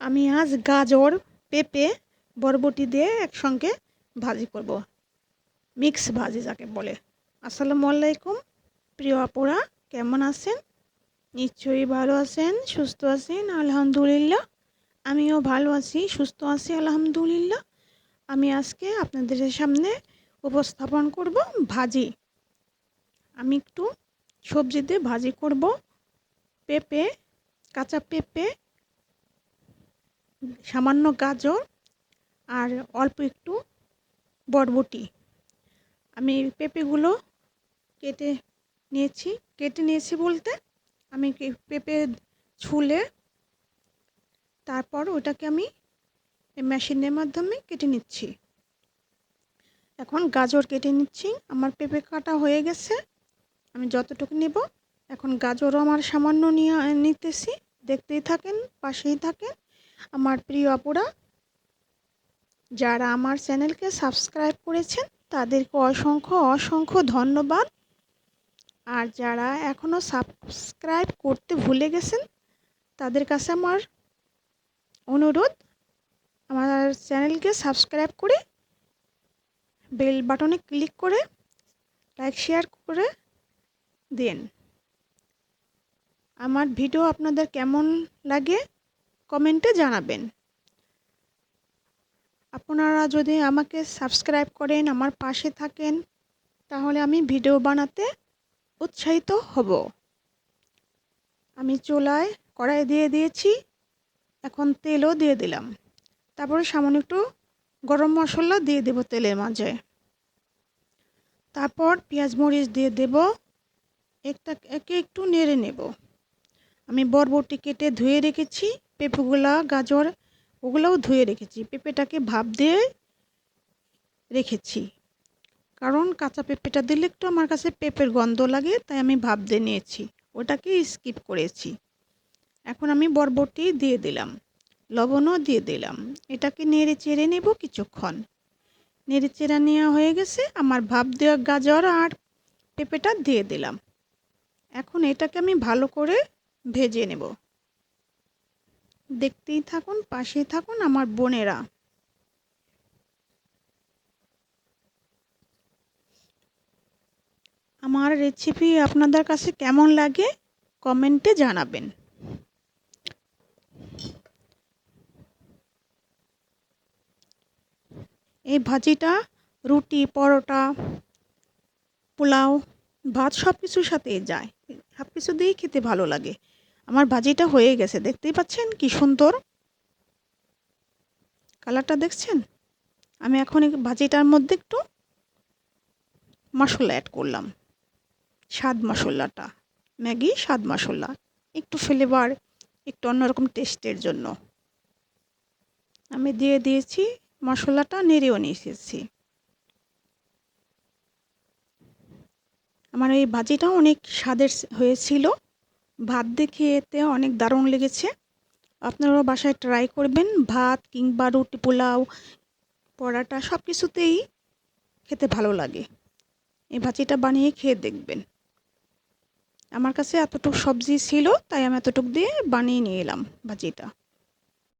আমি আজ গাজর, পেঁপে, বরবটি দিয়ে একসঙ্গে ভাজি করব। মিক্স ভাজি যাকে বলে। আসসালামু আলাইকুম প্রিয় আপুরা, কেমন আছেন? নিশ্চয়ই ভালো আছেন, সুস্থ আছেন। আলহামদুলিল্লাহ আমিও ভালো আছি, সুস্থ আছি আলহামদুলিল্লাহ। আমি আজকে আপনাদের সামনে উপস্থাপন করব ভাজি। আমি একটু সবজি দিয়ে ভাজি করব। পেঁপে, কাঁচা পেঁপে, সামান্য গাজর আর অল্প একটু বরবটি। আমি পেঁপেগুলো কেটে নিয়েছি বলতে আমি পেঁপে ছুলে তারপর ওটাকে আমি মেশিনের মাধ্যমে কেটে নিচ্ছি। এখন গাজর কেটে নিচ্ছি। আমার পেঁপে কাটা হয়ে গেছে, আমি যতটুকু নেব। এখন গাজরও আমার সামান্য নিতেছি। দেখতেই থাকেন, পাশেই থাকেন। আমার প্রিয় আপুরা, যারা আমার চ্যানেলকে সাবস্ক্রাইব করেছেন তাদেরকে অসংখ্য অসংখ্য ধন্যবাদ। আর যারা এখনও সাবস্ক্রাইব করতে ভুলে গেছেন তাদের কাছে আমার অনুরোধ, আমার চ্যানেলকে সাবস্ক্রাইব করে বেল বাটনে ক্লিক করে লাইক শেয়ার করে দিন। আমার ভিডিও আপনাদের কেমন লাগে কমেন্টে জানাবেন। আপনারা যদি আমাকে সাবস্ক্রাইব করেন, আমার পাশে থাকেন, তাহলে আমি ভিডিও বানাতে উৎসাহিত হব। আমি চুলায় কড়াই দিয়ে দিয়েছি, এখন তেলও দিয়ে দিলাম। তারপরে সামান্য একটু গরম মশলা দিয়ে দেব তেলের মাঝে। তারপর পেঁয়াজ মরিচ দিয়ে দেব, একে একটু নেড়ে নেব। আমি বরবটি কেটে ধুয়ে রেখেছি, পেঁপেগুলা গাজর ওগুলোও ধুয়ে রেখেছি। পেঁপেটাকে ভাপ দিয়ে রেখেছি, কারণ কাঁচা পেঁপেটা দিলে একটু আমার কাছে পেঁপের গন্ধ লাগে, তাই আমি ভাপ দিয়ে নিয়েছি, ওটাকে স্কিপ করেছি। এখন আমি বরবটি দিয়ে দিলাম, লবণও দিয়ে দিলাম। এটাকে নেড়ে চেড়ে নেব কিছুক্ষণ। নেড়ে চেড়ে নেওয়া হয়ে গেছে, আমার ভাপ দেওয়া গাজর আর পেঁপেটা দিয়ে দিলাম। এখন এটাকে আমি ভালো করে ভেজে নেব। দেখতেই থাকুন, পাশেই থাকুন আমার বোনেরা। আমার রেসিপি আপনাদের কাছে কেমন লাগে কমেন্টে জানাবেন। এই ভাজিটা রুটি, পরোটা, পোলাও, ভাত সব কিছুর সাথেই যায়, সব কিছু দিয়েই খেতে ভালো লাগে। আমার ভাজিটা হয়ে গেছে, দেখতেই পাচ্ছেন কি সুন্দর কালারটা, দেখছেন? আমি এখন এই ভাজিটার মধ্যে একটু মশলা অ্যাড করলাম, স্বাদ মশলাটা, ম্যাগি স্বাদ মশলা, একটু ফ্লেভার, একটু অন্যরকম টেস্টের জন্য আমি দিয়ে দিয়েছি। মশলাটা নেড়েও নিয়েছি। আমার এই ভাজিটাও অনেক স্বাদের হয়েছিল, ভাত দিয়ে খেতে অনেক দারুণ লেগেছে। আপনারাও বাসায় ট্রাই করবেন। ভাত কিংবা রুটি, পোলাও, পরাটা সব কিছুতেই খেতে ভালো লাগে। এই ভাজিটা বানিয়ে খেয়ে দেখবেন। আমার কাছে এতটুকু সবজি ছিল, তাই আমি এতটুকু দিয়ে বানিয়ে নিয়ে এলাম ভাজিটা।